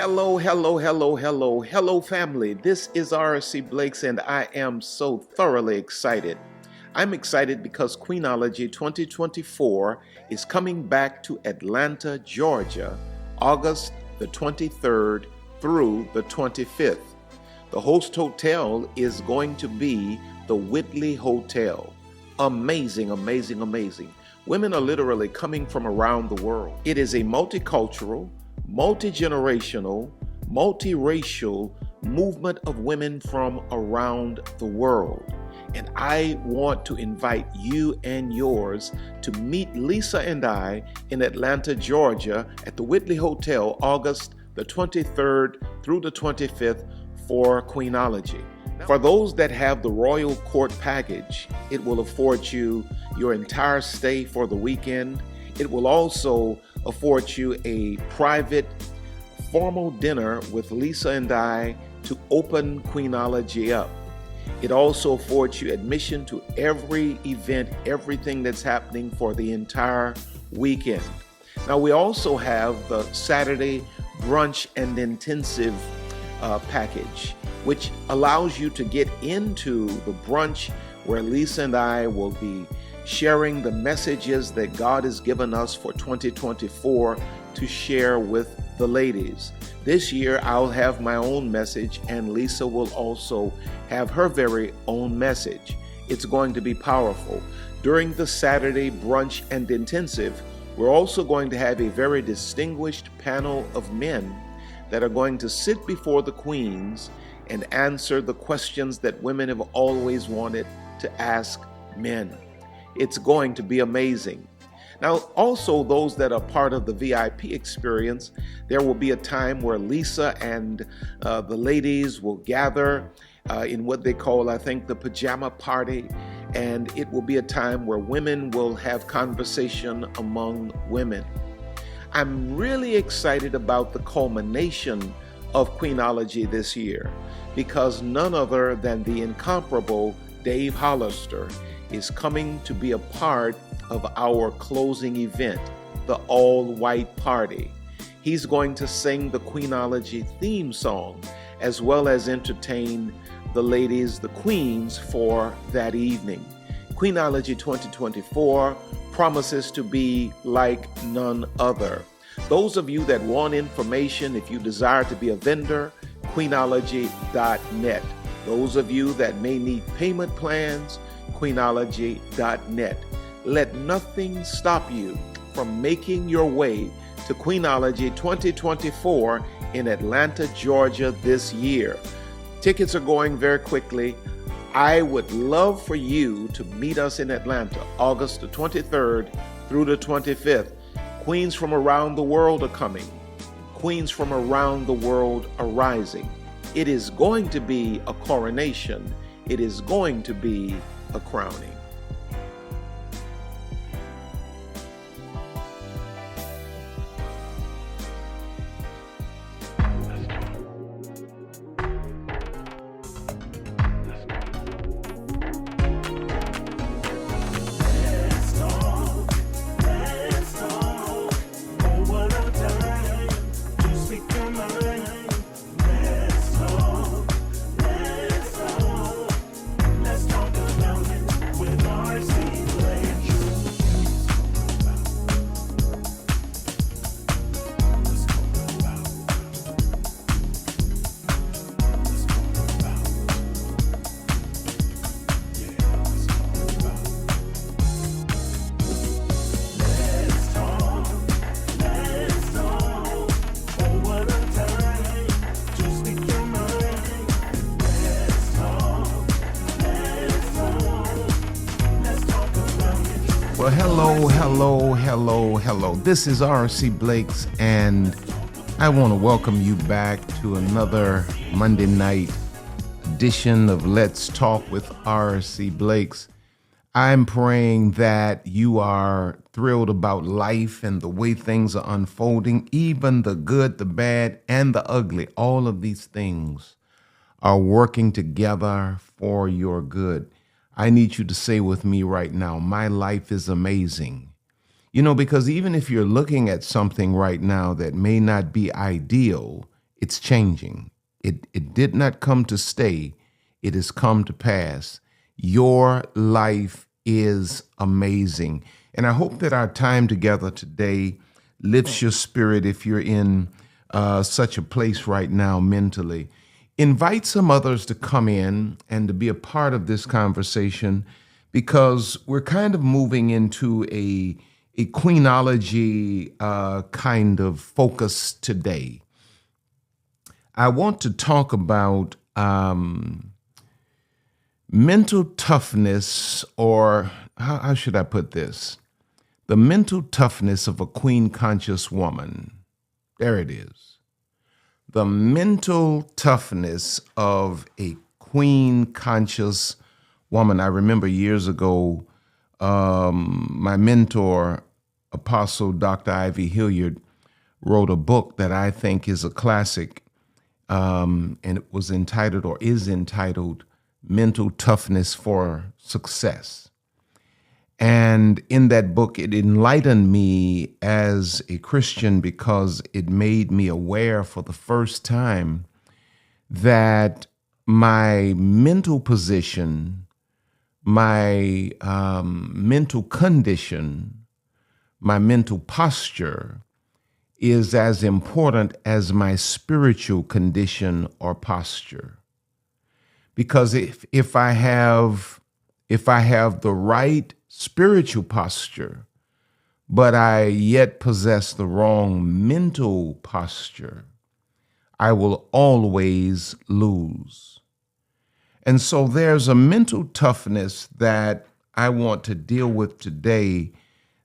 Hello, family. This is RC Blakes, and I am so thoroughly excited. I'm excited because Queenology 2024 is coming back to Atlanta, Georgia, August the 23rd through the 25th. The host hotel is going to be the Whitley Hotel. Amazing. Women are literally coming from around the world. It is a multicultural, multi-generational, multiracial movement of women from around the world. And I want to invite you and yours to meet Lisa and I in Atlanta, Georgia at the Whitley Hotel, August the 23rd through the 25th for Queenology. For those that have the Royal Court package, it will afford you your entire stay for the weekend. It will also afford you a private, formal dinner with Lisa and I to open Queenology up. It also affords you admission to every event, everything that's happening for the entire weekend. Now, we also have the Saturday brunch and intensive package, which allows you to get into the brunch where Lisa and I will be sharing the messages that God has given us for 2024 to share with the ladies. This year, I'll have my own message, and Lisa will also have her very own message. It's going to be powerful. During the Saturday brunch and intensive, we're also going to have a very distinguished panel of men that are going to sit before the queens and answer the questions that women have always wanted to ask men. It's going to be amazing. Now, also those that are part of the VIP experience, there will be a time where Lisa and the ladies will gather in what they call, I think, the pajama party. And it will be a time where women will have conversation among women. I'm really excited about the culmination of Queenology this year because none other than the incomparable Dave Hollister is coming to be a part of our closing event, the all-white party. He's going to sing the Queenology theme song as well as entertain the ladies, the queens, for that evening. Queenology 2024 promises to be like none other. Those of you that want information, if you desire to be a vendor, Queenology.net. Those of you that may need payment plans, Queenology.net. Let nothing stop you from making your way to Queenology 2024 in Atlanta, Georgia this year. Tickets are going very quickly. I would love for you to meet us in Atlanta, August the 23rd through the 25th. Queens from around the world are coming. Queens from around the world are rising. It is going to be a coronation. It is going to be a crowning. Well, hello. This is RC Blakes, and I want to welcome you back to another Monday night edition of Let's Talk with RC Blakes. I'm praying that you are thrilled about life and the way things are unfolding, even the good, the bad, and the ugly. All of these things are working together for your good. I need you to say with me right now, my life is amazing. You know, because even if you're looking at something right now that may not be ideal, It's changing. It did not come to stay. It has come to pass. Your life is amazing. And I hope that our time together today lifts your spirit if you're in such a place right now mentally. Invite some others to come in and to be a part of this conversation, because we're kind of moving into a Queenology kind of focus today. I want to talk about mental toughness, or how should I put this? The mental toughness of a queen conscious woman. There it is. The mental toughness of a queen conscious woman. I remember years ago, my mentor, Apostle Dr. Ivy Hilliard, wrote a book that I think is a classic, and it was entitled, or is entitled, Mental Toughness for Success. And in that book, it enlightened me as a Christian, because it made me aware for the first time that my mental position, my mental condition, my mental posture is as important as my spiritual condition or posture. Because if I have the right spiritual posture, but I yet possess the wrong mental posture, I will always lose. And so there's a mental toughness that I want to deal with today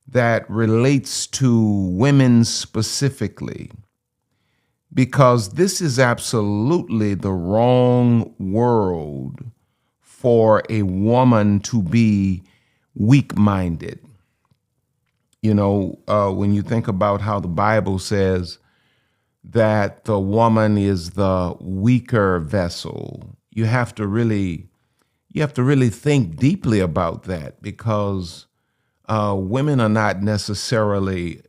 that relates to women specifically, because this is absolutely the wrong world for a woman to be weak-minded. You know, when you think about how the Bible says that the woman is the weaker vessel, you have to really think deeply about that, because women are not necessarily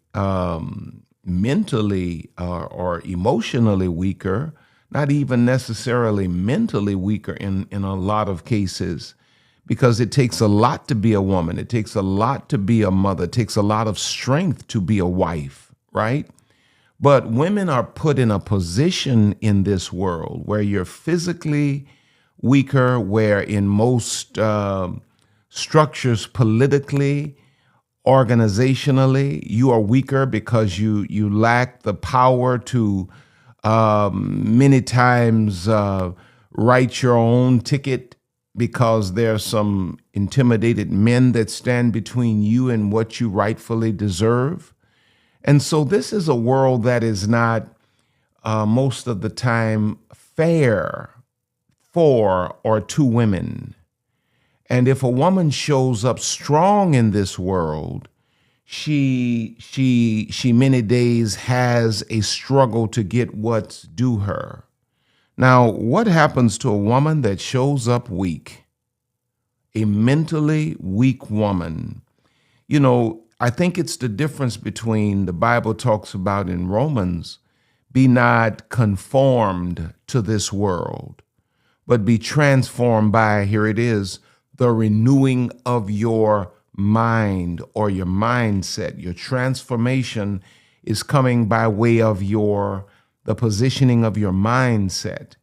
mentally or emotionally weaker, not even necessarily mentally weaker in a lot of cases, because it takes a lot to be a woman. It takes a lot to be a mother. It takes a lot of strength to be a wife, right? But women are put in a position in this world where you're physically weaker, where in most structures politically, organizationally, you are weaker because you lack the power to many times write your own ticket, because there's some intimidated men that stand between you and what you rightfully deserve. And so this is a world that is not most of the time fair for or to women. And if a woman shows up strong in this world, she many days has a struggle to get what's due her. Now, what happens to a woman that shows up weak? A mentally weak woman. You know, I think it's the difference between, the Bible talks about in Romans, be not conformed to this world, but be transformed by, here it is, the renewing of your mind or your mindset. Your transformation is coming by way of the positioning of your mindset.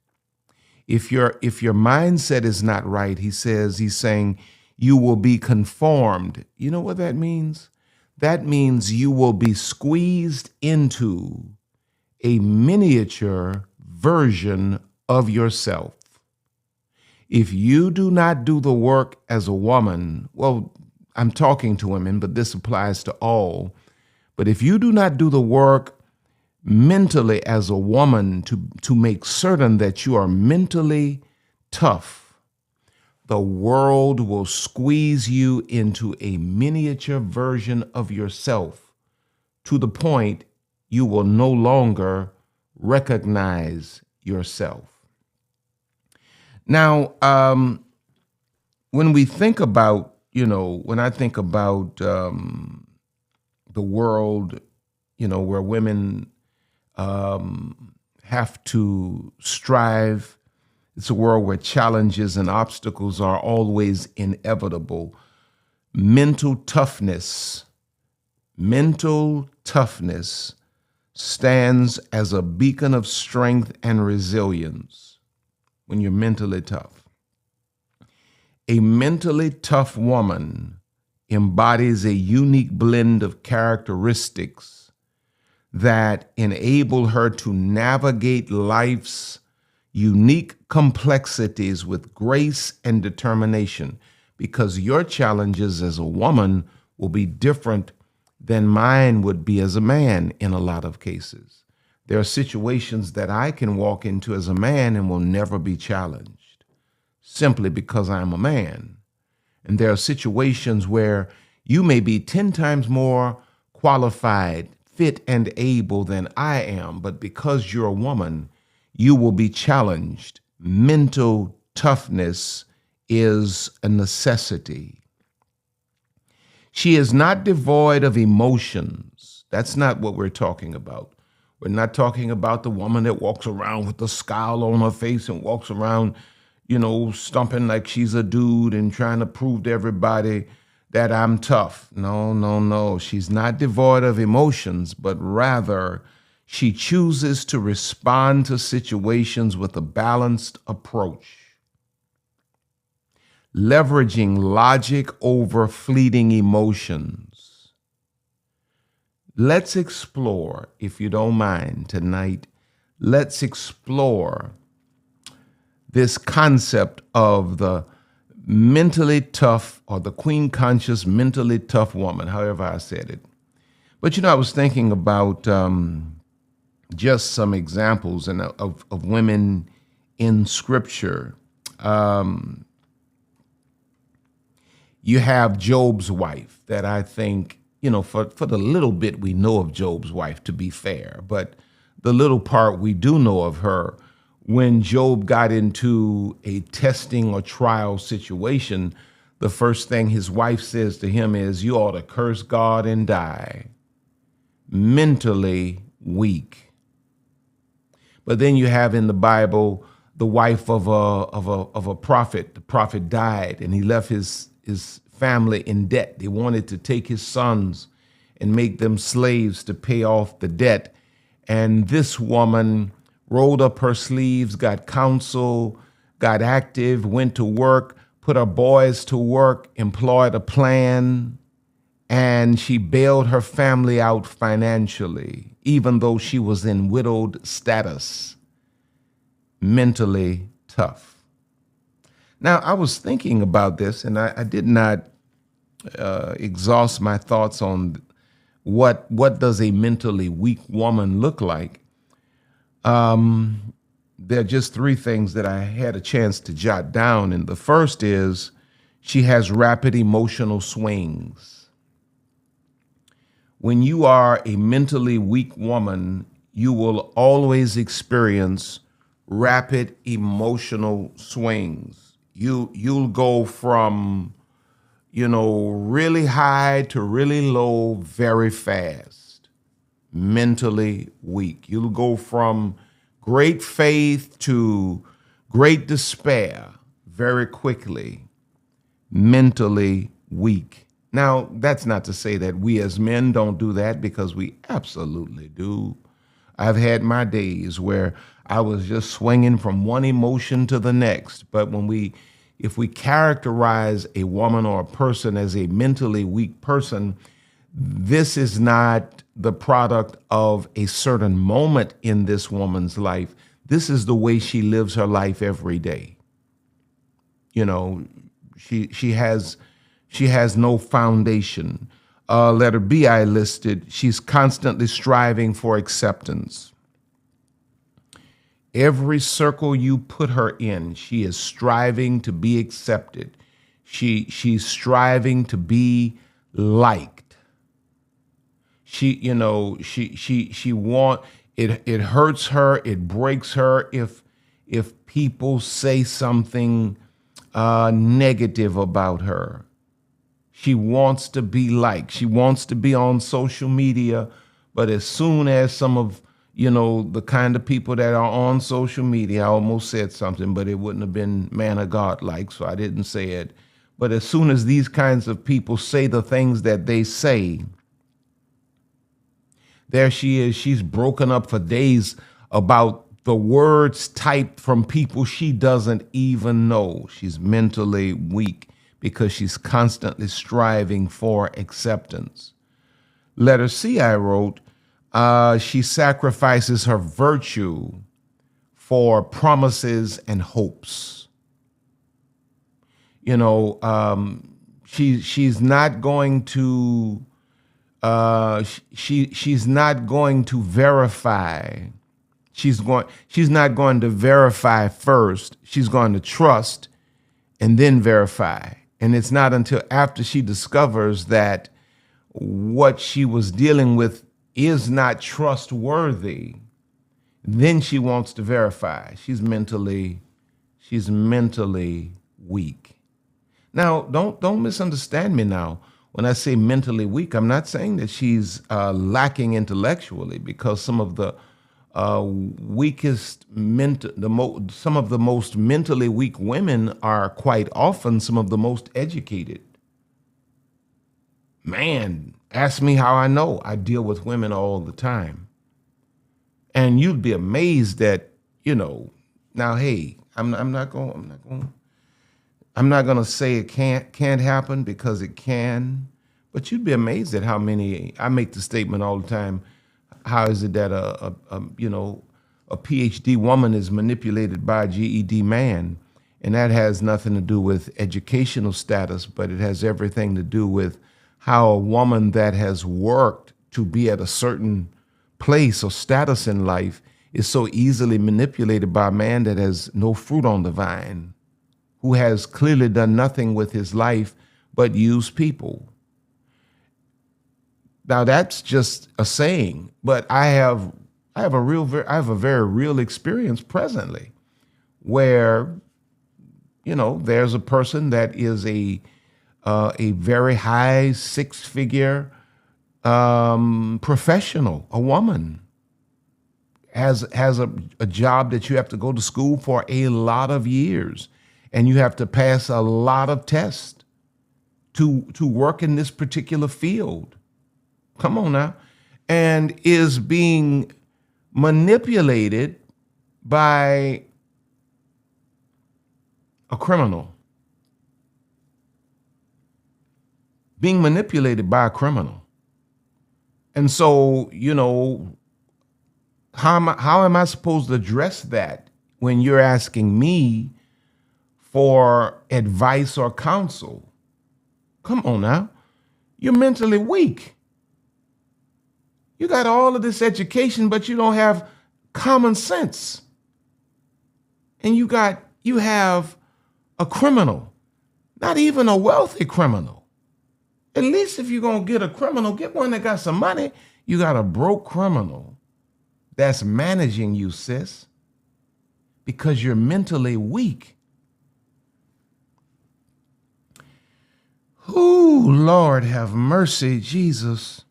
If your mindset is not right, he's saying you will be conformed. You know what that means? That means you will be squeezed into a miniature version of yourself. If you do not do the work as a woman, well, I'm talking to women, but this applies to all. But if you do not do the work mentally as a woman to make certain that you are mentally tough, the world will squeeze you into a miniature version of yourself, to the point you will no longer recognize yourself. Now, when we think about, when I think about the world, where women have to strive. It's a world where challenges and obstacles are always inevitable. Mental toughness stands as a beacon of strength and resilience when you're mentally tough. A mentally tough woman embodies a unique blend of characteristics that enable her to navigate life's unique complexities with grace and determination, because your challenges as a woman will be different than mine would be as a man in a lot of cases. There are situations that I can walk into as a man and will never be challenged, simply because I'm a man. And there are situations where you may be 10 times more qualified, fit, and able than I am, but because you're a woman, you will be challenged. Mental toughness is a necessity. She is not devoid of emotions. That's not what we're talking about. We're not talking about the woman that walks around with a scowl on her face and walks around, stomping like she's a dude and trying to prove to everybody that I'm tough. No. She's not devoid of emotions, but rather she chooses to respond to situations with a balanced approach, leveraging logic over fleeting emotions. Let's explore, if you don't mind tonight, let's explore this concept of the mentally tough, or the queen conscious mentally tough woman, however I said it. But I was thinking about just some examples of women in Scripture. You have Job's wife, that I think, for the little bit we know of Job's wife, to be fair, but the little part we do know of her, when Job got into a testing or trial situation, the first thing his wife says to him is, "You ought to curse God and die." Mentally weak. But then you have in the Bible the wife of a prophet. The prophet died, and he left his family in debt. They wanted to take his sons and make them slaves to pay off the debt. And this woman rolled up her sleeves, got counsel, got active, went to work, put her boys to work, employed a plan, and she bailed her family out financially, even though she was in widowed status. Mentally tough. Now, I was thinking about this, and I did not exhaust my thoughts on what does a mentally weak woman look like. There are just three things that I had a chance to jot down, and the first is she has rapid emotional swings. When you are a mentally weak woman, you will always experience rapid emotional swings. You'll go from, really high to really low very fast. Mentally weak. You'll go from great faith to great despair very quickly. Mentally weak. Now, that's not to say that we as men don't do that, because we absolutely do. I've had my days where I was just swinging from one emotion to the next. But if we characterize a woman or a person as a mentally weak person, this is not the product of a certain moment in this woman's life. This is the way she lives her life every day. She has no foundation. Letter B I listed, she's constantly striving for acceptance. Every circle you put her in, she is striving to be accepted. She's striving to be liked. She want it. It hurts her. It breaks her if people say something negative about her. She wants to be liked. She wants to be on social media, but as soon as some of the kind of people that are on social media. I almost said something, but it wouldn't have been man of God like, so I didn't say it. But as soon as these kinds of people say the things that they say, there she is. She's broken up for days about the words typed from people she doesn't even know. She's mentally weak because she's constantly striving for acceptance. Letter C, I wrote, she sacrifices her virtue for promises and hopes. She's not going to she's not going to verify. She's not going to verify first. She's going to trust and then verify. And it's not until after she discovers that what she was dealing with is not trustworthy, then she wants to verify. She's mentally weak. Now, don't misunderstand me now. When I say mentally weak, I'm not saying that she's lacking intellectually, because some of the some of the most mentally weak women are quite often some of the most educated. Man, ask me how I know. I deal with women all the time. And you'd be amazed that, now, hey, I'm not going to say it can't happen, because it can, but you'd be amazed at how many. I make the statement all the time. How is it that a PhD woman is manipulated by a GED man? And that has nothing to do with educational status, but it has everything to do with how a woman that has worked to be at a certain place or status in life is so easily manipulated by a man that has no fruit on the vine, who has clearly done nothing with his life but use people. Now, that's just a saying, but I have a very real experience presently where, there's a person that is a very high six-figure professional, a woman, has a job that you have to go to school for a lot of years, and you have to pass a lot of tests to work in this particular field. Come on now. And is being manipulated by a criminal. Being manipulated by a criminal. And so, how am I supposed to address that when you're asking me for advice or counsel? Come on now. You're mentally weak. You got all of this education, but you don't have common sense. And you have a criminal, not even a wealthy criminal. At least if you're going to get a criminal, get one that got some money. You got a broke criminal that's managing you, sis, because you're mentally weak. Ooh, Lord, have mercy, Jesus.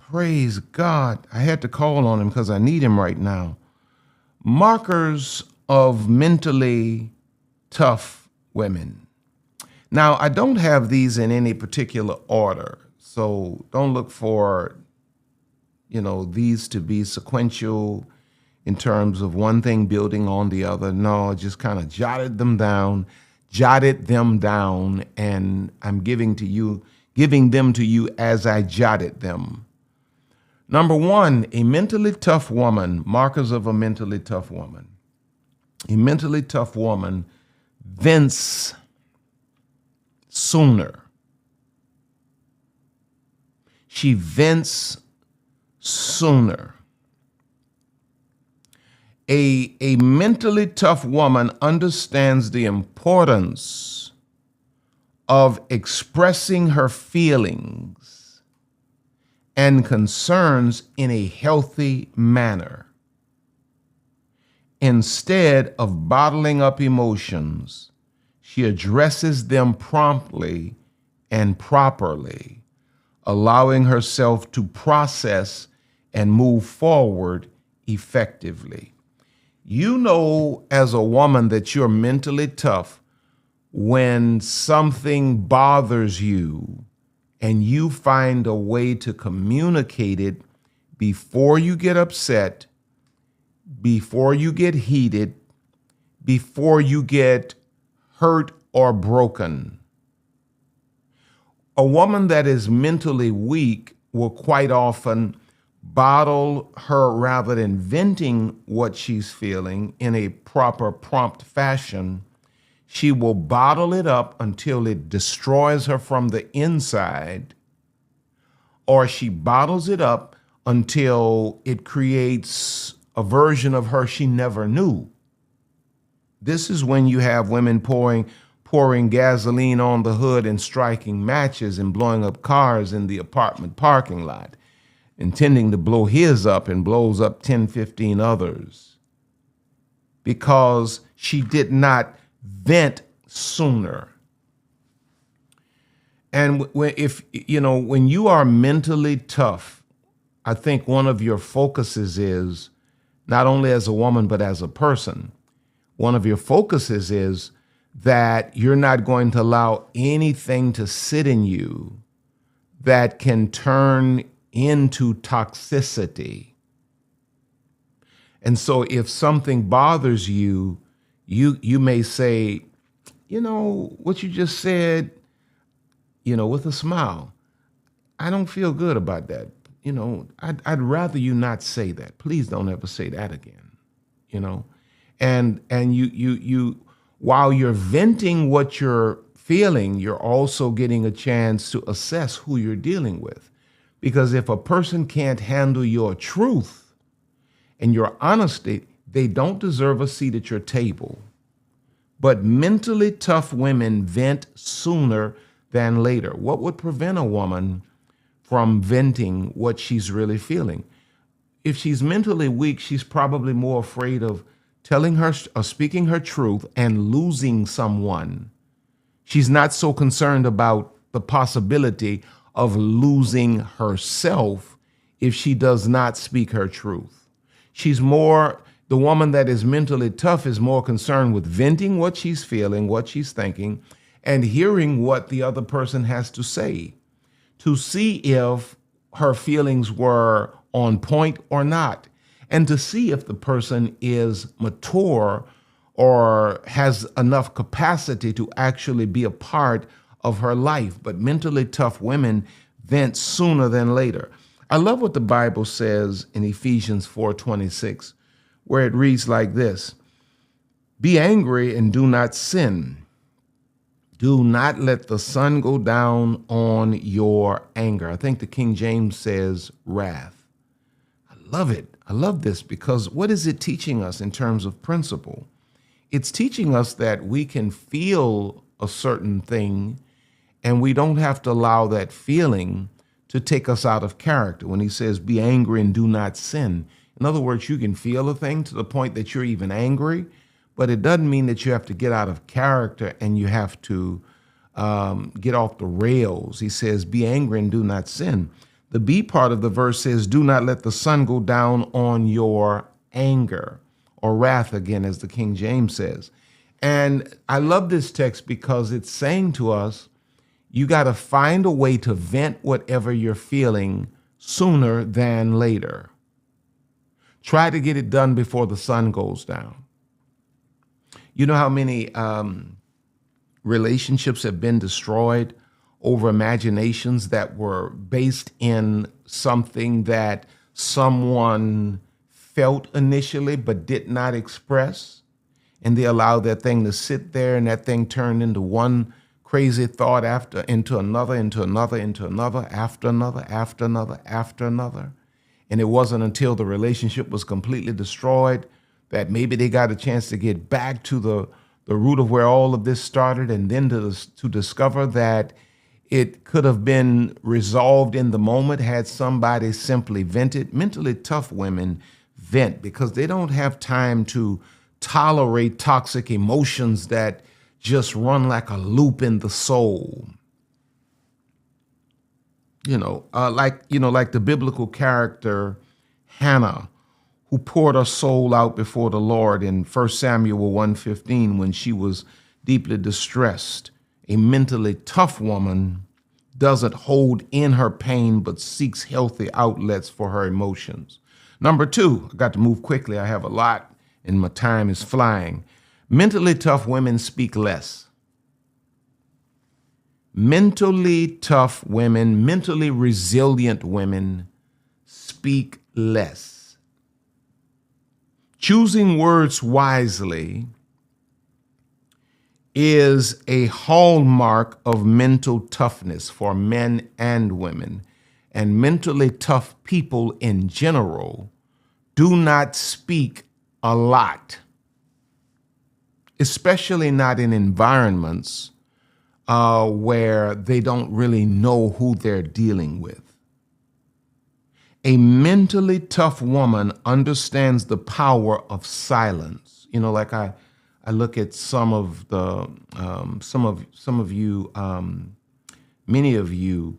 Praise God. I had to call on him because I need him right now. Markers of mentally tough women. Now, I don't have these in any particular order, so don't look for, these to be sequential in terms of one thing building on the other. No, I just kind of jotted them down, and I'm giving them to you as I jotted them. Number one, a mentally tough woman, markers of a mentally tough woman. A mentally tough woman vents sooner. She vents sooner. A mentally tough woman understands the importance of expressing her feelings and concerns in a healthy manner, instead of bottling up emotions. She addresses them promptly and properly, allowing herself to process and move forward effectively. You know, as a woman, that you're mentally tough when something bothers you and you find a way to communicate it before you get upset, before you get heated, before you get hurt or broken. A woman that is mentally weak will quite often bottle her, rather than venting what she's feeling in a proper, prompt fashion. She will bottle it up until it destroys her from the inside, or she bottles it up until it creates a version of her she never knew. This is when you have women pouring gasoline on the hood and striking matches and blowing up cars in the apartment parking lot, intending to blow his up, and blows up 10, 15 others because she did not vent sooner. And when you are mentally tough, I think one of your focuses is, not only as a woman, but as a person, one of your focuses is that you're not going to allow anything to sit in you that can turn into toxicity. And so if something bothers you, you may say, what you just said, with a smile, I don't feel good about that. I'd rather you not say that. Please don't ever say that again. And you while you're venting what you're feeling, you're also getting a chance to assess who you're dealing with. Because if a person can't handle your truth and your honesty, they don't deserve a seat at your table. But mentally tough women vent sooner than later. What would prevent a woman from venting what she's really feeling? If she's mentally weak, she's probably more afraid of telling her or speaking her truth and losing someone. She's not so concerned about the possibility of losing herself if she does not speak her truth. The woman that is mentally tough is more concerned with venting what she's feeling, what she's thinking, and hearing what the other person has to say to see if her feelings were on point or not, and to see if the person is mature or has enough capacity to actually be a part of her life. But mentally tough women vent sooner than later. I love what the Bible says in Ephesians 4:26, where it reads like this: "Be angry and do not sin. Do not let the sun go down on your anger." I think the King James says wrath. I love it. I love this because what is it teaching us in terms of principle? It's teaching us that we can feel a certain thing and we don't have to allow that feeling to take us out of character. When he says, be angry and do not sin. In other words, you can feel a thing to the point that you're even angry, but it doesn't mean that you have to get out of character and you have to get off the rails. He says, be angry and do not sin. The B part of the verse says, do not let the sun go down on your anger, or wrath, again, as the King James says. And I love this text because it's saying to us, you got to find a way to vent whatever you're feeling sooner than later. Try to get it done before the sun goes down. You know how many relationships have been destroyed over imaginations that were based in something that someone felt initially but did not express, and they allowed that thing to sit there, and that thing turned into one crazy thought into another, after another. And it wasn't until the relationship was completely destroyed that maybe they got a chance to get back to the root of where all of this started, and then to discover that it could have been resolved in the moment had somebody simply vented. Mentally tough women vent because they don't have time to tolerate toxic emotions that just run like a loop in the soul. Like the biblical character Hannah, who poured her soul out before the Lord in 1 Samuel 1:15 when she was deeply distressed. A mentally tough woman doesn't hold in her pain but seeks healthy outlets for her emotions. Number two, I got to move quickly. I have a lot and my time is flying. Mentally tough women speak less. Mentally tough women, mentally resilient women speak less. Choosing words wisely is a hallmark of mental toughness for men and women. And mentally tough people in general do not speak a lot, especially not in environments where they don't really know who they're dealing with. A mentally tough woman understands the power of silence. You know, like I look at some of you, many of you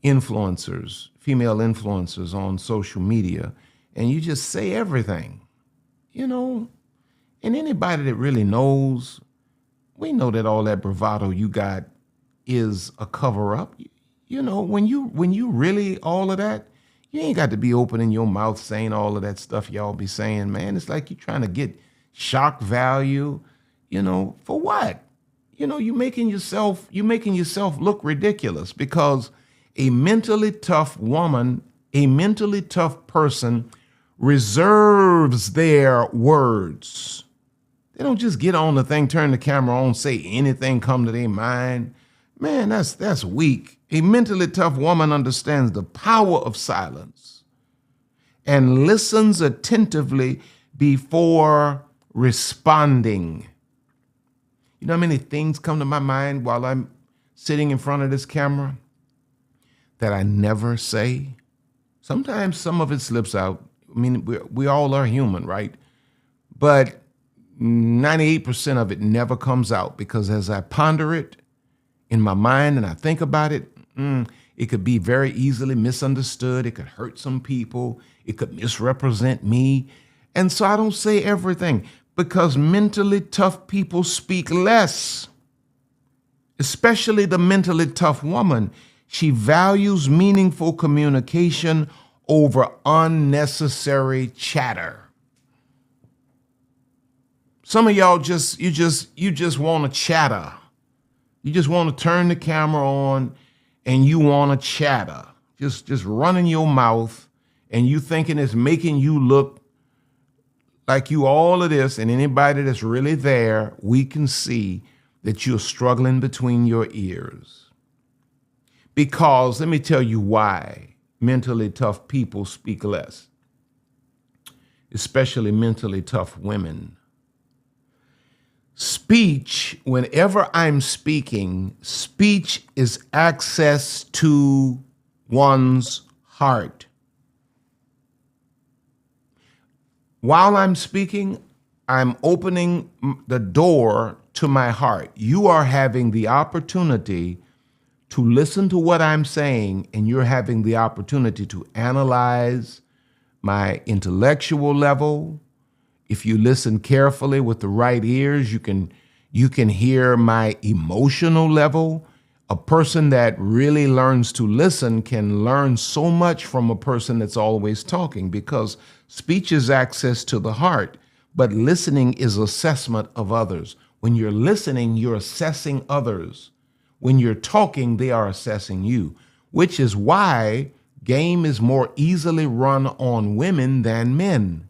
influencers, female influencers on social media, and you just say everything, you know, and anybody that really knows, we know that all that bravado you got is a cover up. You know, when you really all of that, you ain't got to be opening your mouth saying all of that stuff y'all be saying, man. It's like you're trying to get shock value, you know, for what? You know, you're making yourself look ridiculous because a mentally tough woman, a mentally tough person reserves their words. They don't just get on the thing, turn the camera on, say anything come to their mind. Man, that's weak. A mentally tough woman understands the power of silence and listens attentively before responding. You know how many things come to my mind while I'm sitting in front of this camera that I never say? Sometimes some of it slips out. I mean, we all are human, right? But 98% of it never comes out because as I ponder it in my mind and I think about it, it could be very easily misunderstood. It could hurt some people. It could misrepresent me. And so I don't say everything because mentally tough people speak less, especially the mentally tough woman. She values meaningful communication over unnecessary chatter. Some of y'all you just want to chatter. You just want to turn the camera on and you want to chatter. Just running your mouth and you thinking it's making you look like you all of this, and anybody that's really there, we can see that you're struggling between your ears. Because let me tell you why mentally tough people speak less, especially mentally tough women. Speech, whenever I'm speaking, speech is access to one's heart. While I'm speaking, I'm opening the door to my heart. You are having the opportunity to listen to what I'm saying, and you're having the opportunity to analyze my intellectual level. If you listen carefully with the right ears, you can hear my emotional level. A person that really learns to listen can learn so much from a person that's always talking, because speech is access to the heart, but listening is assessment of others. When you're listening, you're assessing others. When you're talking, they are assessing you, which is why game is more easily run on women than men.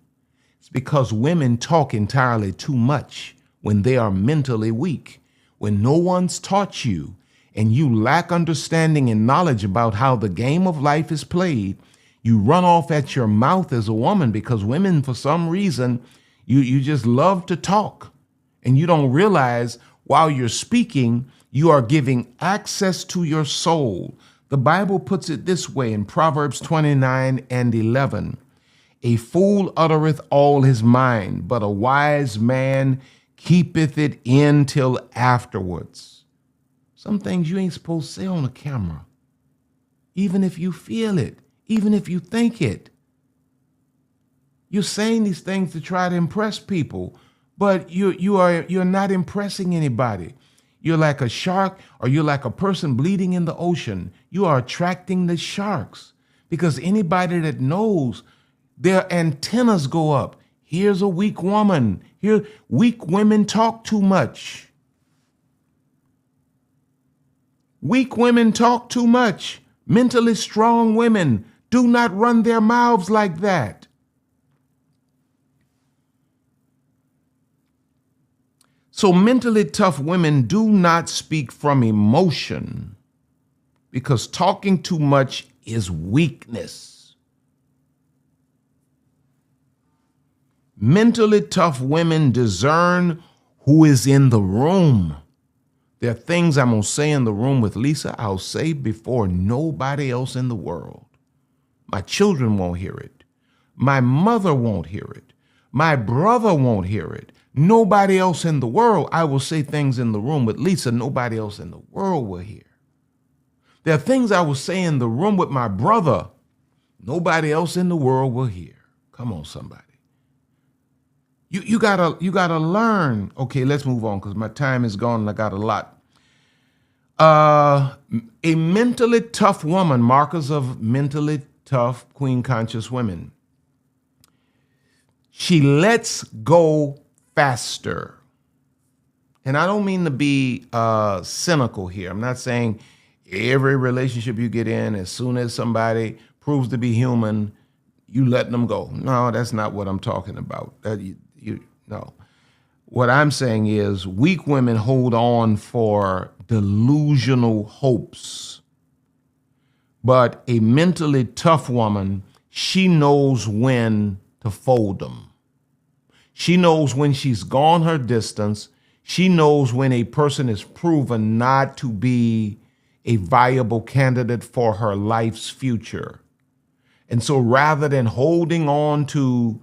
It's because women talk entirely too much when they are mentally weak. When no one's taught you and you lack understanding and knowledge about how the game of life is played, you run off at your mouth as a woman, because women, for some reason, you just love to talk. And you don't realize while you're speaking, you are giving access to your soul. The Bible puts it this way in Proverbs 29:11. A fool uttereth all his mind, but a wise man keepeth it in till afterwards. Some things you ain't supposed to say on a camera, even if you feel it, even if you think it. You're saying these things to try to impress people, but you're not impressing anybody. You're like a shark, or you're like a person bleeding in the ocean. You are attracting the sharks because anybody that knows, their antennas go up. Here's a weak woman. Here, weak women talk too much. Weak women talk too much. Mentally strong women do not run their mouths like that. So mentally tough women do not speak from emotion because talking too much is weakness. Mentally tough women discern who is in the room. There are things I'm going to say in the room with Lisa, I'll say before nobody else in the world. My children won't hear it. My mother won't hear it. My brother won't hear it. Nobody else in the world. I will say things in the room with Lisa nobody else in the world will hear. There are things I will say in the room with my brother nobody else in the world will hear. Come on, somebody. You gotta learn. Okay, let's move on because my time is gone and I got a lot. A mentally tough woman, markers of mentally tough queen conscious women. She lets go faster. And I don't mean to be cynical here. I'm not saying every relationship you get in, as soon as somebody proves to be human, you let them go. No, that's not what I'm talking about. No. What I'm saying is weak women hold on for delusional hopes. But a mentally tough woman, she knows when to fold them. She knows when she's gone her distance. She knows when a person is proven not to be a viable candidate for her life's future. And so rather than holding on to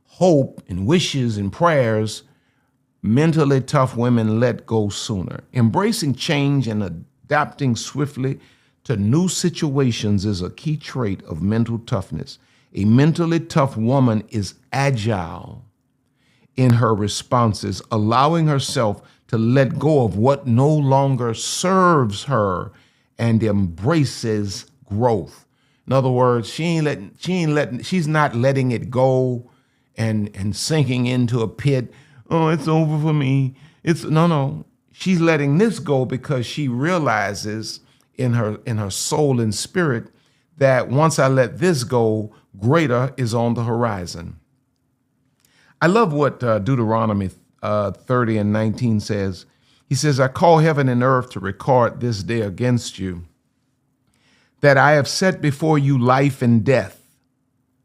hope and wishes and prayers, mentally tough women let go sooner. Embracing change and adapting swiftly to new situations is a key trait of mental toughness. A mentally tough woman is agile in her responses, allowing herself to let go of what no longer serves her and embraces growth. In other words, she's not letting it go and sinking into a pit. Oh, it's over for me. No. She's letting this go because she realizes in her soul and spirit that once I let this go, greater is on the horizon. I love what Deuteronomy 30:19 says. He says, I call heaven and earth to record this day against you, that I have set before you life and death,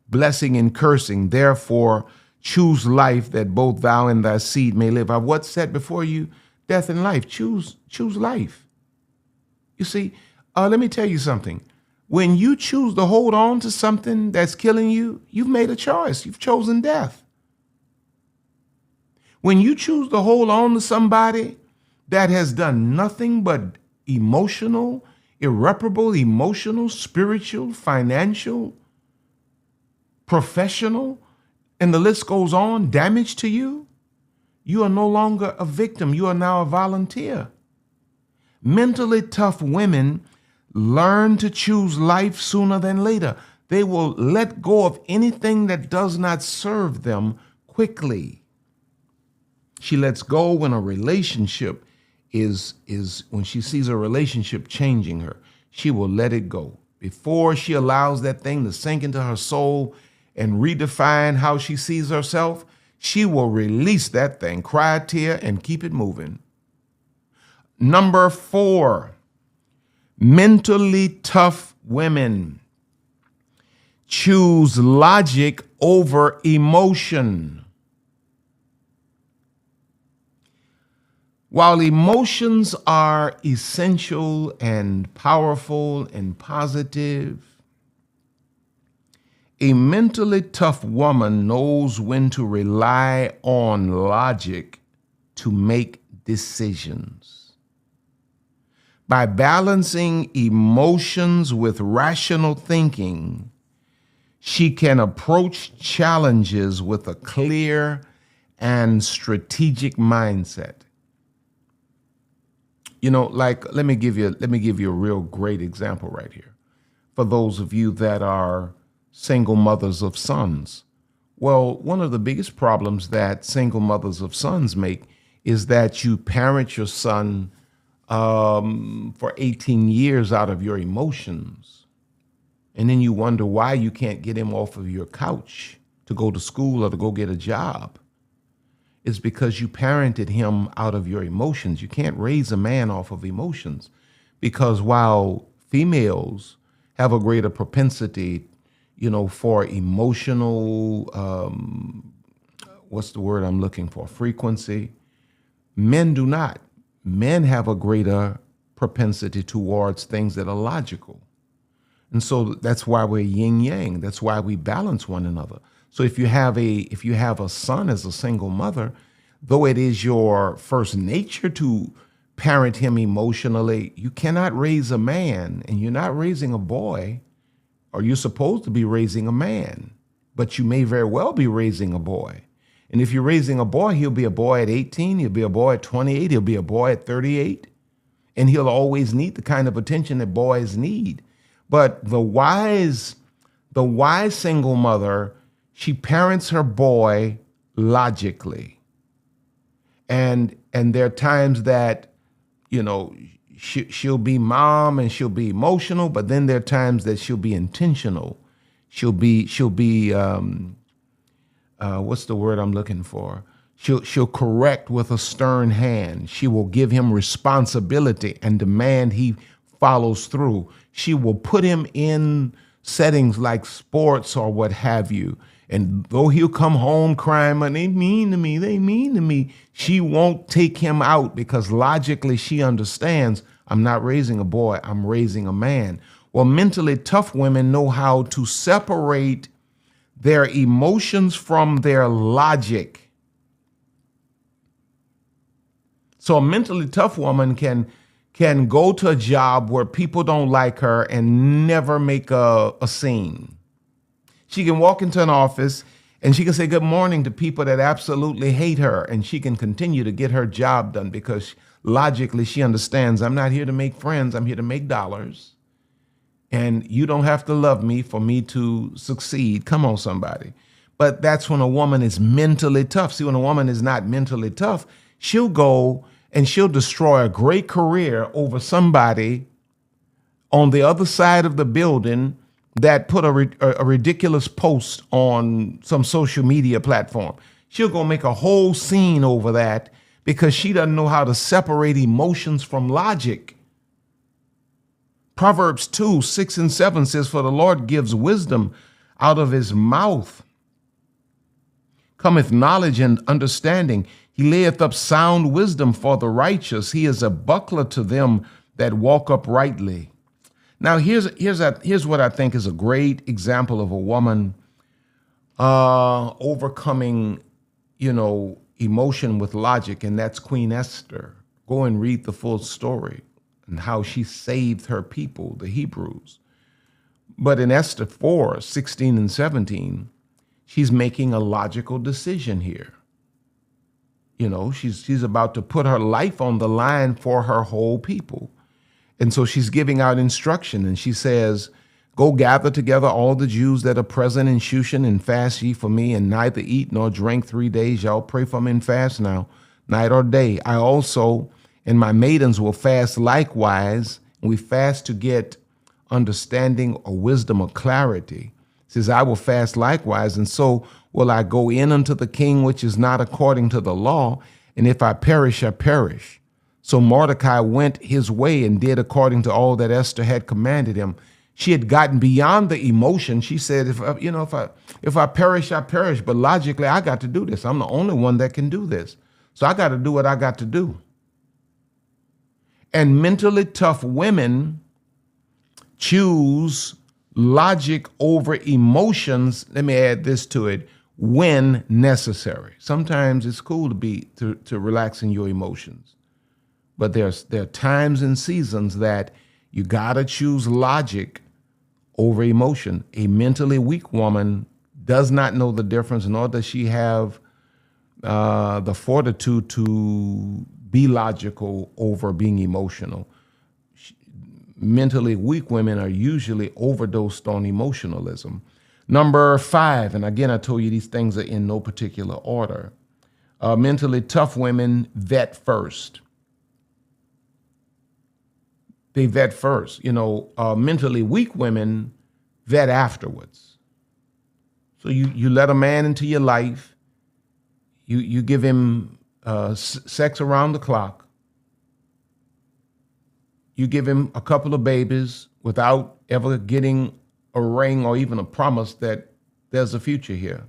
blessing and cursing. Therefore, choose life that both thou and thy seed may live. I've what set before you? Death and life. Choose life. You see, let me tell you something. When you choose to hold on to something that's killing you, you've made a choice. You've chosen death. When you choose to hold on to somebody that has done nothing but irreparable, emotional, spiritual, financial, professional, and the list goes on, damage to you, you are no longer a victim. You are now a volunteer. Mentally tough women learn to choose life sooner than later. They will let go of anything that does not serve them quickly. She lets go when a relationship is when she sees a relationship changing her. She will let it go. Before she allows that thing to sink into her soul and redefine how she sees herself, she will release that thing, cry a tear, and keep it moving. Number 4, mentally tough women choose logic over emotion. While emotions are essential and powerful and positive, a mentally tough woman knows when to rely on logic to make decisions. By balancing emotions with rational thinking, She can approach challenges with a clear and strategic mindset. You know, like let me give you a real great example right here. For those of you that are single mothers of sons. Well, one of the biggest problems that single mothers of sons make is that you parent your son for 18 years out of your emotions. And then you wonder why you can't get him off of your couch to go to school or to go get a job. It's because you parented him out of your emotions. You can't raise a man off of emotions, because while females have a greater propensity, for emotional, what's the word I'm looking for? Frequency. Men do not. Men have a greater propensity towards things that are logical. And so that's why we're yin yang. That's why we balance one another. So if you have a son as a single mother, though it is your first nature to parent him emotionally, you cannot raise a man, and you're not raising a boy, or you're supposed to be raising a man, but you may very well be raising a boy. And if you're raising a boy, he'll be a boy at 18, he'll be a boy at 28, he'll be a boy at 38, and he'll always need the kind of attention that boys need. But the wise single mother, she parents her boy logically. And there are times that, she'll be mom and she'll be emotional, but then there are times that she'll be intentional. She'll be what's the word I'm looking for? She'll correct with a stern hand. She will give him responsibility and demand he follows through. She will put him in settings like sports or what have you. And though he'll come home crying, they mean to me, she won't take him out, because logically she understands, I'm not raising a boy, I'm raising a man. Well, mentally tough women know how to separate their emotions from their logic. So a mentally tough woman can go to a job where people don't like her and never make a scene. She can walk into an office and she can say good morning to people that absolutely hate her, and she can continue to get her job done, because logically she understands, I'm not here to make friends, I'm here to make dollars. And you don't have to love me for me to succeed. Come on, somebody. But that's when a woman is mentally tough. See, when a woman is not mentally tough, she'll go and she'll destroy a great career over somebody on the other side of the building that put a ridiculous post on some social media platform. She'll go make a whole scene over that because she doesn't know how to separate emotions from logic. Proverbs 2:6-7 says, for the Lord gives wisdom, out of his mouth cometh knowledge and understanding. He layeth up sound wisdom for the righteous. He is a buckler to them that walk uprightly. Now, here's what I think is a great example of a woman overcoming, emotion with logic, and that's Queen Esther. Go and read the full story and how she saved her people, the Hebrews. But in Esther 4:16-17, she's making a logical decision here. She's about to put her life on the line for her whole people. And so she's giving out instruction, and she says, go gather together all the Jews that are present in Shushan, and fast ye for me, and neither eat nor drink 3 days. Y'all pray for me and fast now, night or day. I also and my maidens will fast likewise. And we fast to get understanding or wisdom or clarity. It says, I will fast likewise, and so will I go in unto the king, which is not according to the law, and if I perish, I perish. So Mordecai went his way and did according to all that Esther had commanded him. She had gotten beyond the emotion. She said, if I perish, I perish. But logically, I got to do this. I'm the only one that can do this. So I got to do what I got to do. And mentally tough women choose logic over emotions. Let me add this to it: when necessary. Sometimes it's cool to relax in your emotions. But there are times and seasons that you gotta choose logic over emotion. A mentally weak woman does not know the difference, nor does she have the fortitude to be logical over being emotional. Mentally weak women are usually overdosed on emotionalism. Number 5, and again, I told you these things are in no particular order. Mentally tough women vet first. They vet first. Mentally weak women vet afterwards. So you let a man into your life. You give him sex around the clock. You give him a couple of babies without ever getting a ring or even a promise that there's a future here.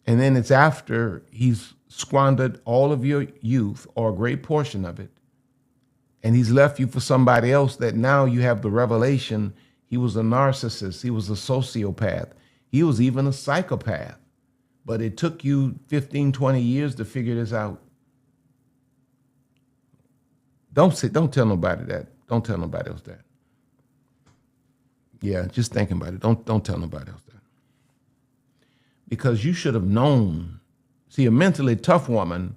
And then it's after he's squandered all of your youth or a great portion of it, and he's left you for somebody else, that now you have the revelation he was a narcissist, he was a sociopath, he was even a psychopath. But it took you 15, 20 years to figure this out. Don't tell nobody that. Don't tell nobody else that. Yeah, just thinking about it. Don't tell nobody else that. Because you should have known. See, a mentally tough woman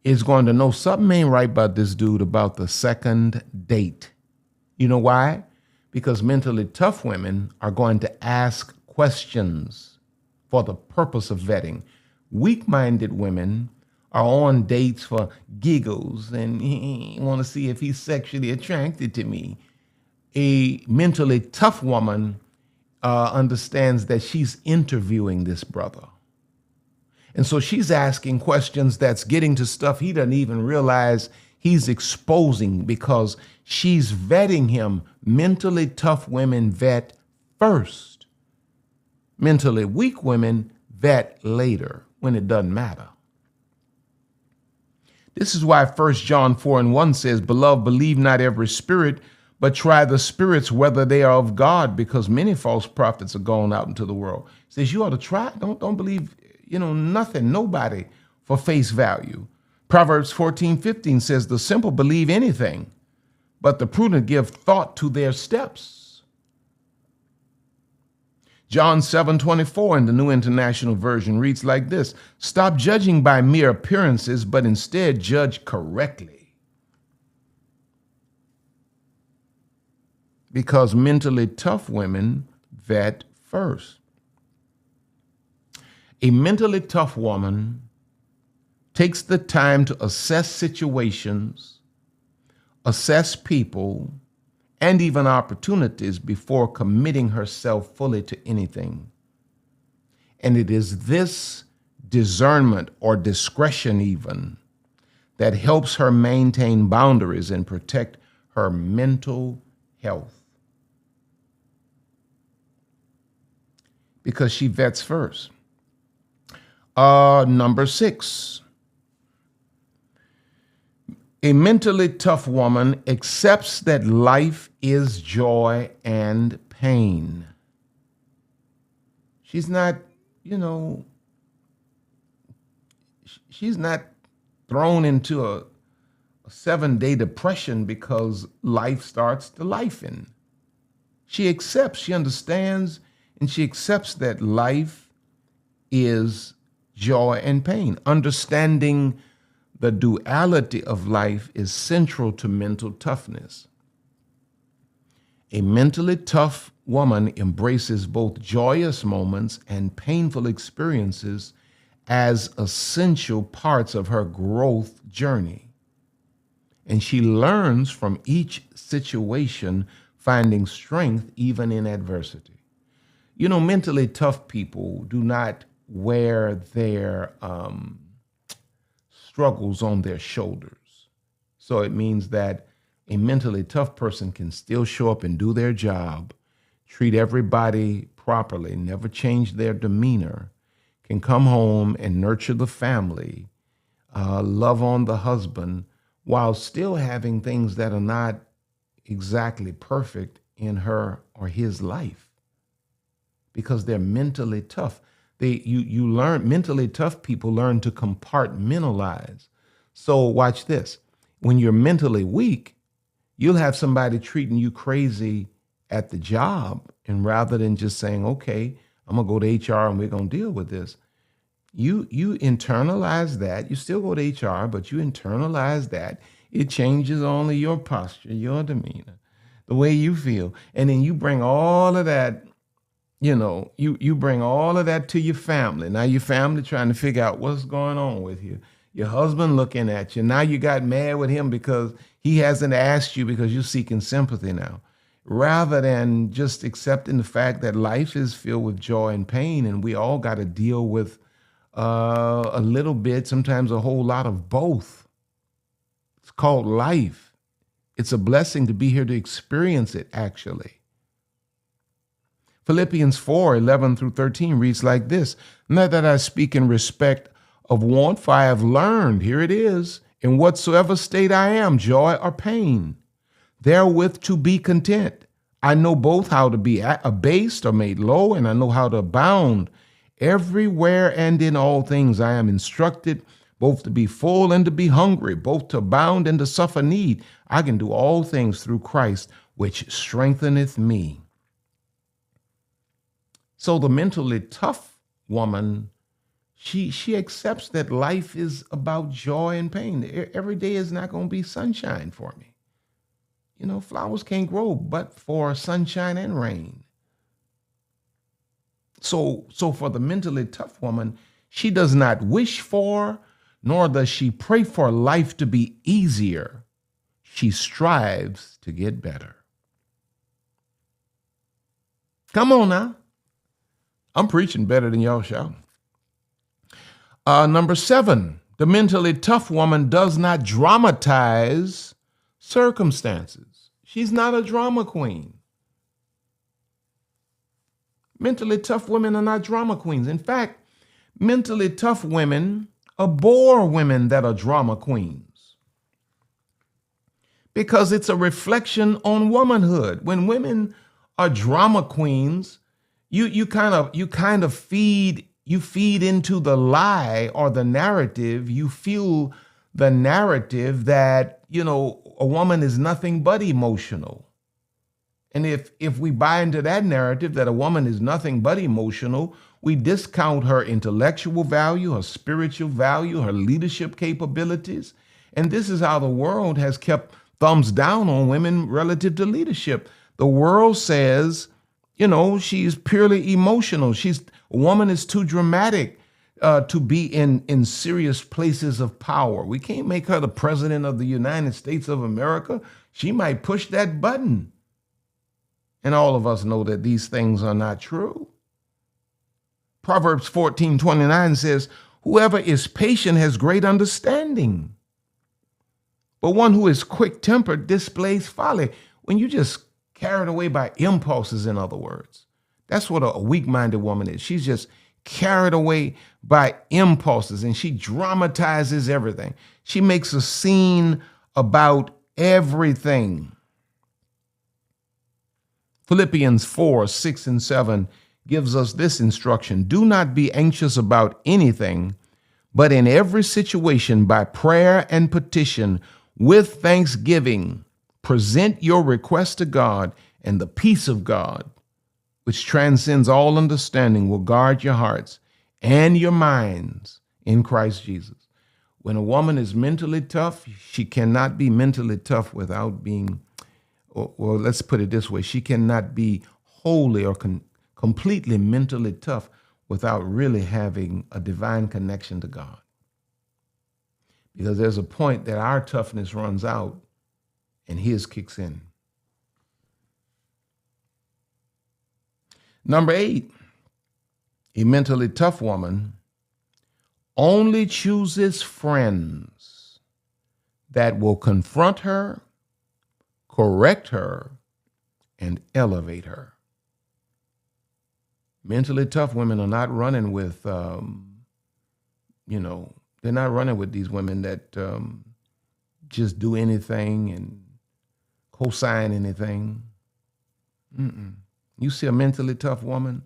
is going to know something ain't right about this dude about the second date. You know why? Because mentally tough women are going to ask questions for the purpose of vetting. Weak-minded women are on dates for giggles and want to see if he's sexually attracted to me. A mentally tough woman understands that she's interviewing this brother. And so she's asking questions that's getting to stuff he doesn't even realize he's exposing, because she's vetting him. Mentally tough women vet first. Mentally weak women vet later when it doesn't matter. This is why 1 John 4:1 says, "Beloved, believe not every spirit, but try the spirits whether they are of God, because many false prophets are gone out into the world." It says you ought to try. Don't believe nothing, nobody for face value. Proverbs 14:15 says, "The simple believe anything, but the prudent give thought to their steps." John 7:24 in the New International Version reads like this: "Stop judging by mere appearances, but instead judge correctly." Because mentally tough women vet first. A mentally tough woman takes the time to assess situations, assess people, and even opportunities before committing herself fully to anything. And it is this discernment or discretion even that helps her maintain boundaries and protect her mental health. Because she vets first. Number 6. A mentally tough woman accepts that life is joy and pain. She's not, she's not thrown into a 7-day depression because life starts to life in. She accepts, she understands, and she accepts that life is joy and pain. Understanding the duality of life is central to mental toughness. A mentally tough woman embraces both joyous moments and painful experiences as essential parts of her growth journey. And she learns from each situation, finding strength even in adversity. Mentally tough people do not wear their struggles on their shoulders. So it means that a mentally tough person can still show up and do their job, treat everybody properly, never change their demeanor, can come home and nurture the family, love on the husband, while still having things that are not exactly perfect in her or his life, because they're mentally tough. You learn, mentally tough people learn to compartmentalize. So watch this. When you're mentally weak, you'll have somebody treating you crazy at the job, and rather than just saying, okay, I'm gonna go to HR and we're gonna deal with this, you internalize that. You still go to HR, but you internalize that. It changes only your posture, your demeanor, the way you feel. And then you bring all of that, you bring all of that to your family. Now your family trying to figure out what's going on with you. Your husband looking at you. Now you got mad with him because he hasn't asked you because you're seeking sympathy now. Rather than just accepting the fact that life is filled with joy and pain, and we all got to deal with a little bit, sometimes a whole lot of both. It's called life. It's a blessing to be here to experience it, actually. Philippians 4:11-13 reads like this: Not that I speak in respect of want, for I have learned, here it is, in whatsoever state I am, joy or pain, therewith to be content. I know both how to be abased or made low, and I know how to abound. Everywhere and in all things I am instructed, both to be full and to be hungry, both to abound and to suffer need. I can do all things through Christ, which strengtheneth me. So the mentally tough woman, she accepts that life is about joy and pain. Every day is not going to be sunshine for me. Flowers can't grow but for sunshine and rain. So for the mentally tough woman, she does not wish for, nor does she pray for life to be easier. She strives to get better. Come on now. I'm preaching better than y'all shouting. Number 7, the mentally tough woman does not dramatize circumstances. She's not a drama queen. Mentally tough women are not drama queens. In fact, mentally tough women abhor women that are drama queens because it's a reflection on womanhood. When women are drama queens, you kind of feed into the lie or the narrative. You fuel the narrative that, a woman is nothing but emotional. And if we buy into that narrative that a woman is nothing but emotional, we discount her intellectual value, her spiritual value, her leadership capabilities. And this is how the world has kept thumbs down on women relative to leadership. The world says, she's purely emotional. A woman is too dramatic to be in serious places of power. We can't make her the president of the United States of America. She might push that button. And all of us know that these things are not true. Proverbs 14:29 says, whoever is patient has great understanding, but one who is quick-tempered displays folly. When you just carried away by impulses, in other words, that's what a weak-minded woman is. She's just carried away by impulses, and she dramatizes everything. She makes a scene about everything. Philippians 4:6-7 gives us this instruction: do not be anxious about anything, but in every situation by prayer and petition with thanksgiving, present your request to God, and the peace of God, which transcends all understanding, will guard your hearts and your minds in Christ Jesus. When a woman is mentally tough, she cannot be mentally tough without being, or let's put it this way, she cannot be wholly or completely mentally tough without really having a divine connection to God. Because there's a point that our toughness runs out and his kicks in. Number 8, a mentally tough woman only chooses friends that will confront her, correct her, and elevate her. Mentally tough women are not running with, they're not running with these women that just do anything and co-sign anything. You see a mentally tough woman,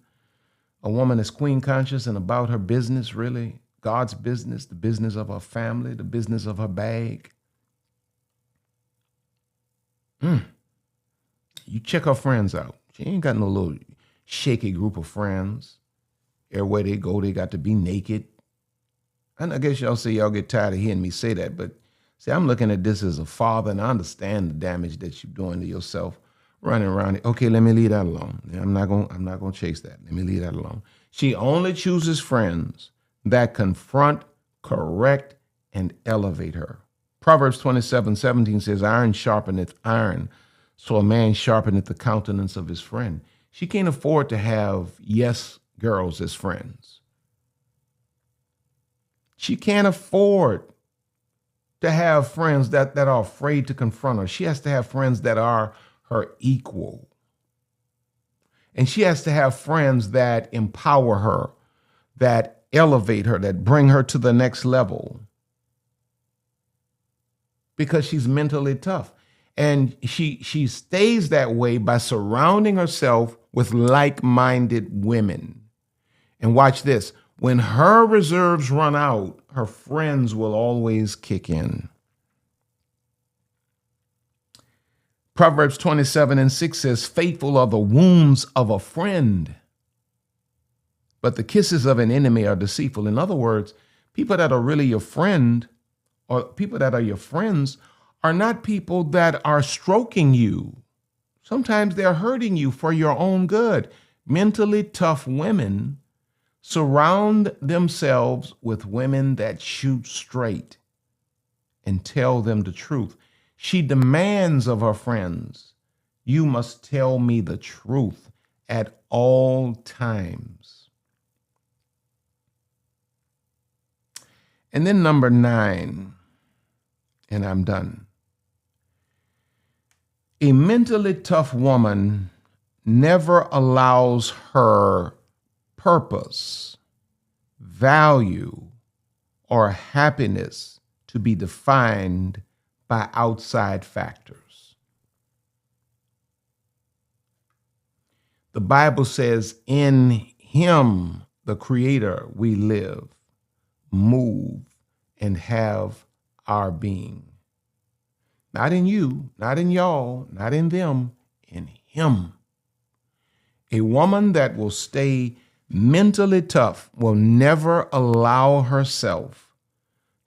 a woman that's queen conscious and about her business, really, God's business, the business of her family, the business of her bag. You check her friends out. She ain't got no little shaky group of friends. Everywhere they go, they got to be naked. And I guess y'all say y'all get tired of hearing me say that, but see, I'm looking at this as a father, and I understand the damage that you're doing to yourself running around. Okay, let me leave that alone. I'm not gonna chase that. Let me leave that alone. She only chooses friends that confront, correct, and elevate her. Proverbs 27:17 says, iron sharpeneth iron, so a man sharpeneth the countenance of his friend. She can't afford to have yes girls as friends. She can't afford to have friends that are afraid to confront her. She has to have friends that are her equal. And she has to have friends that empower her, that elevate her, that bring her to the next level. Because she's mentally tough. And she stays that way by surrounding herself with like-minded women. And watch this. When her reserves run out, her friends will always kick in. Proverbs 27:6 says, faithful are the wounds of a friend, but the kisses of an enemy are deceitful. In other words, people that are really your friend, or people that are your friends, are not people that are stroking you. Sometimes they're hurting you for your own good. Mentally tough women surround themselves with women that shoot straight and tell them the truth. She demands of her friends, you must tell me the truth at all times. And then number 9, and I'm done. A mentally tough woman never allows her purpose, value, or happiness to be defined by outside factors. The Bible says, in him, the Creator, we live, move, and have our being. Not in you, not in y'all, not in them, in him. A woman that will stay mentally tough will never allow herself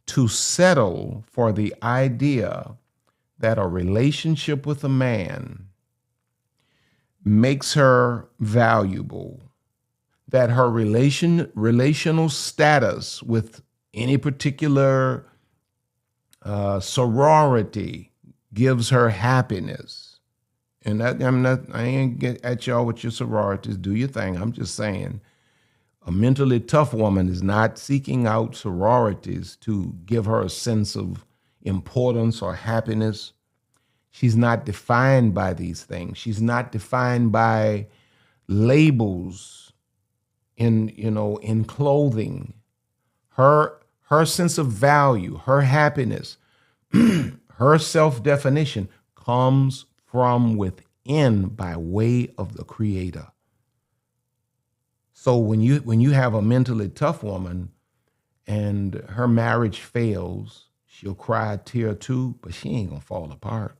to settle for the idea that a relationship with a man makes her valuable, that her relational status with any particular sorority gives her happiness. And I ain't get at y'all with your sororities. Do your thing. I'm just saying, a mentally tough woman is not seeking out sororities to give her a sense of importance or happiness. She's not defined by these things. She's not defined by labels in clothing. Her sense of value, her happiness, her self-definition comes from within by way of the Creator. So when you have a mentally tough woman and her marriage fails, she'll cry a tear too, but she ain't gonna fall apart.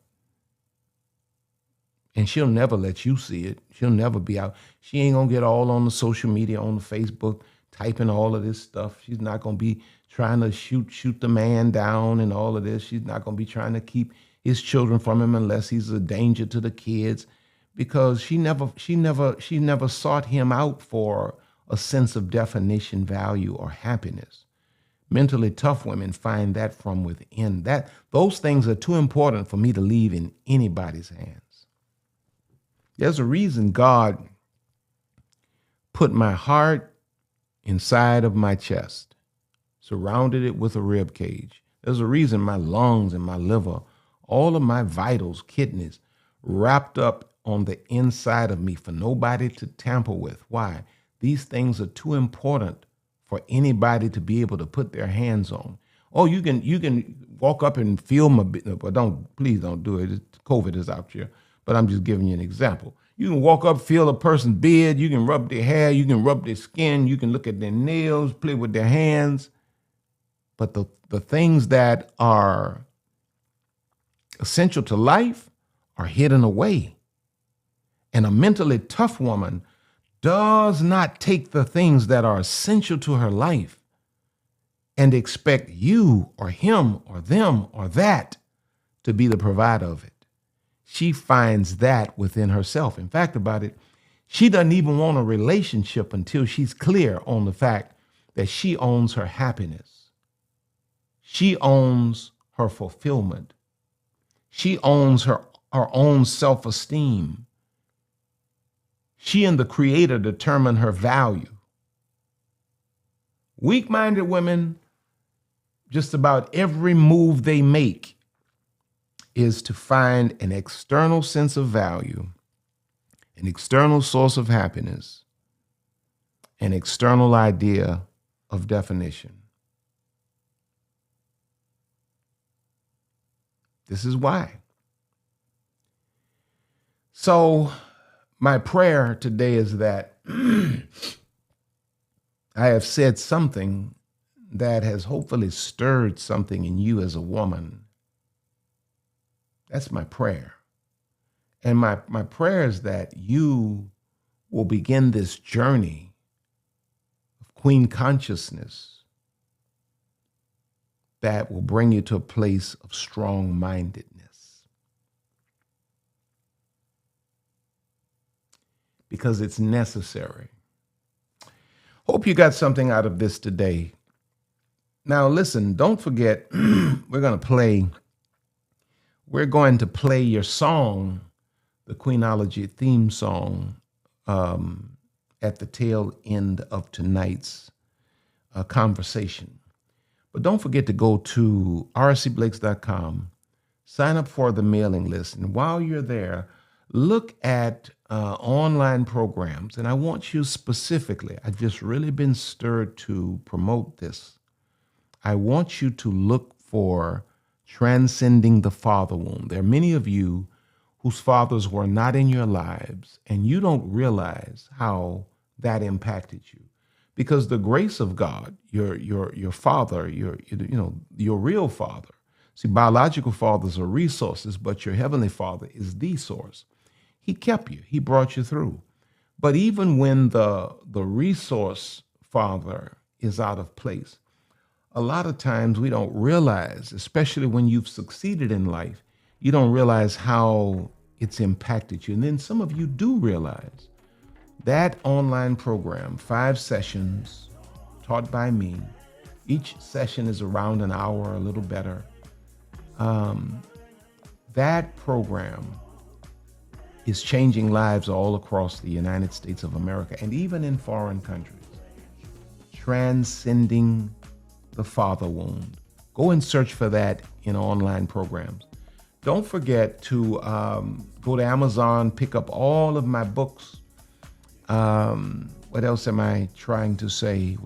And she'll never let you see it. She'll never be out. She ain't gonna get all on the social media, on the Facebook, typing all of this stuff. She's not gonna be trying to shoot the man down and all of this. She's not gonna be trying to keep his children from him unless he's a danger to the kids, because she never sought him out for a sense of definition, value, or happiness. Mentally tough women find that from within. Those things are too important for me to leave in anybody's hands. There's a reason God put my heart inside of my chest, surrounded it with a rib cage. There's a reason my lungs and my liver, all of my vitals, kidneys, wrapped up on the inside of me for nobody to tamper with. Why? These things are too important for anybody to be able to put their hands on. Oh, you can walk up and feel my, but please don't do it. COVID is out here. But I'm just giving you an example. You can walk up, feel a person's beard, you can rub their hair, you can rub their skin, you can look at their nails, play with their hands. But the things that are essential to life are hidden away. And a mentally tough woman does not take the things that are essential to her life and expect you or him or them or that to be the provider of it. She finds that within herself. In fact, about it, she doesn't even want a relationship until she's clear on the fact that she owns her happiness. She owns her fulfillment. She owns her own self-esteem. She and the Creator determine her value. Weak-minded women, just about every move they make is to find an external sense of value, an external source of happiness, an external idea of definition. This is why. So my prayer today is that I have said something that has hopefully stirred something in you as a woman. That's my prayer. And my prayer is that you will begin this journey of queen consciousness that will bring you to a place of strong-mindedness. Because it's necessary. Hope you got something out of this today. Now listen, don't forget, we're going to play your song, the Queenology theme song, at the tail end of tonight's conversation. But don't forget to go to rcblakes.com, sign up for the mailing list. And while you're there, look at online programs. And I want you specifically, I've just really been stirred to promote this. I want you to look for Transcending the Father Wound. There are many of you whose fathers were not in your lives, and you don't realize how that impacted you. Because the grace of God, your father, your real father. See, biological fathers are resources, but your heavenly Father is the source. He kept you. He brought you through. But even when the resource father is out of place, a lot of times we don't realize, especially when you've succeeded in life, you don't realize how it's impacted you. And then some of you do realize that online program, 5 sessions taught by me, each session is around an hour, a little better. That program is changing lives all across the United States of America and even in foreign countries. Transcending the Father Wound. Go and search for that in online programs. Don't forget to go to Amazon, pick up all of my books. What else am I trying to say?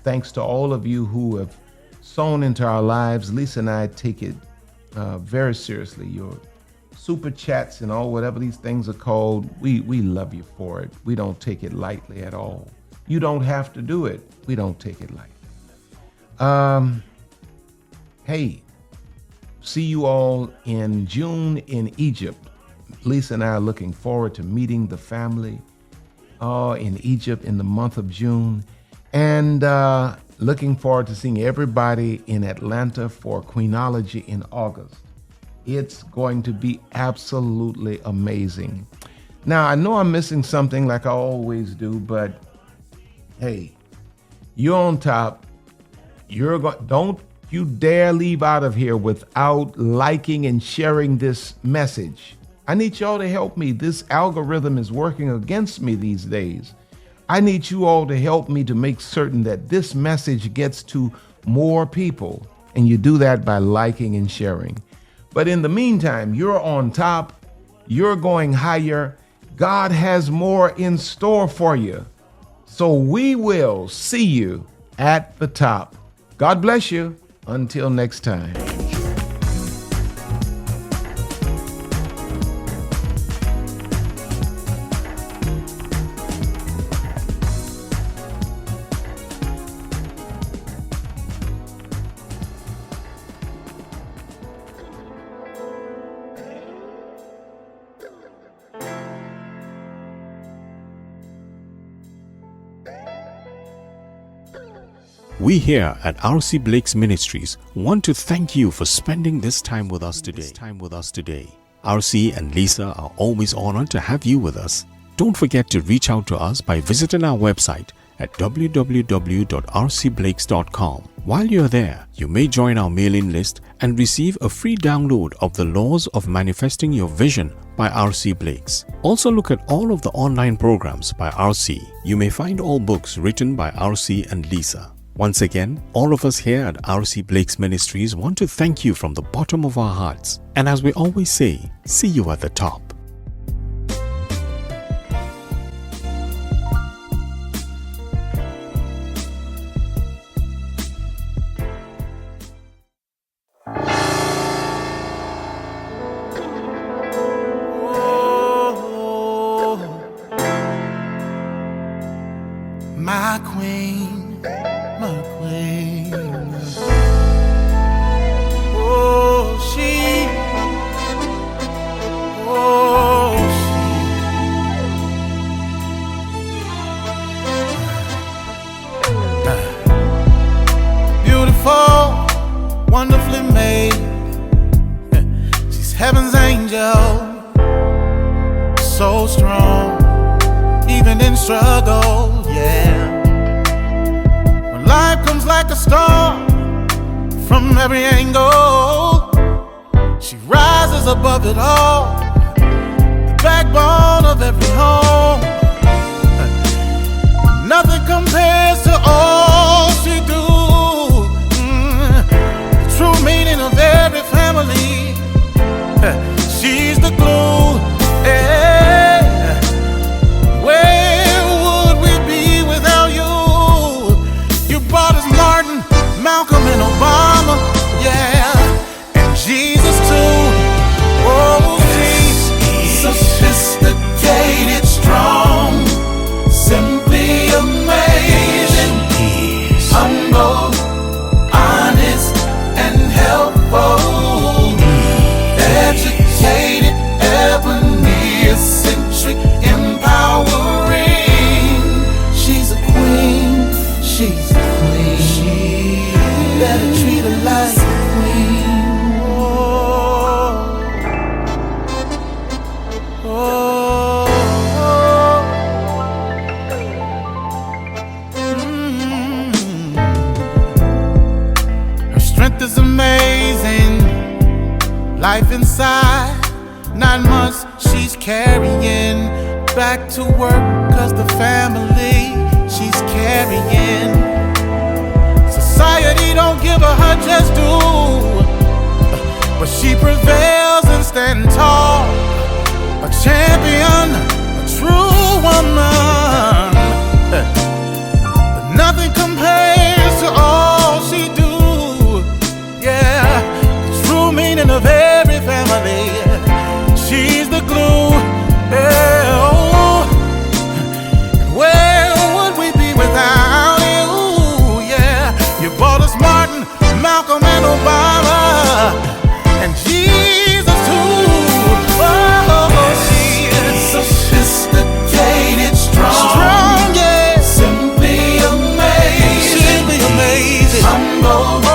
Thanks to all of you who have sown into our lives. Lisa and I take it very seriously. Your super chats and all, whatever these things are called, we love you for it. We don't take it lightly at all. You don't have to do it. We don't take it lightly. Hey, see you all in June in Egypt. Lisa and I are looking forward to meeting the family in Egypt in the month of June, and looking forward to seeing everybody in Atlanta for Queenology in August. It's going to be absolutely amazing. Now, I know I'm missing something like I always do, but hey, you're on top. Don't you dare leave out of here without liking and sharing this message. I need y'all to help me. This algorithm is working against me these days. I need you all to help me to make certain that this message gets to more people. And you do that by liking and sharing. But in the meantime, you're on top. You're going higher. God has more in store for you. So we will see you at the top. God bless you. Until next time. We here at RC Blakes Ministries want to thank you for spending this time with us today. RC and Lisa are always honored to have you with us. Don't forget to reach out to us by visiting our website at www.rcblakes.com. While you're there, you may join our mailing list and receive a free download of The Laws of Manifesting Your Vision by RC Blakes. Also look at all of the online programs by RC. You may find all books written by RC and Lisa. Once again, all of us here at RC Blakes Ministries want to thank you from the bottom of our hearts. And as we always say, see you at the top. My queen, my queen. Oh, she. Beautiful, wonderfully made. She's heaven's angel. So strong, even in struggle, yeah. When life comes like a storm from every angle, she rises above it all, the backbone of every home. Nothing compares to all she do. The true meaning of every family. She's the glue. Yeah. Where would we be without you? You brought us Martin, Malcolm, and Obama. Yeah, and Jesus too. Oh, she's sophisticated, strong, simply amazing, humble, honest, and helpful, educated, ebony, eccentric, empowering. She's a queen, she's a queen. You better treat her like a queen. Oh, Her strength is amazing. Life inside, 9 months she's carrying. Back to work, cause the family she's carrying. Society don't give her just due, but she prevails and stands tall. A champion, a true woman. But nothing compares to all she do. Yeah, the true meaning of every family. She's the glue. Yeah, oh. Where would we be without you? Yeah, you brought us Martin, Malcolm, and Obama, and Jesus too. Oh, she is sophisticated, strong, yeah, simply amazing, humble.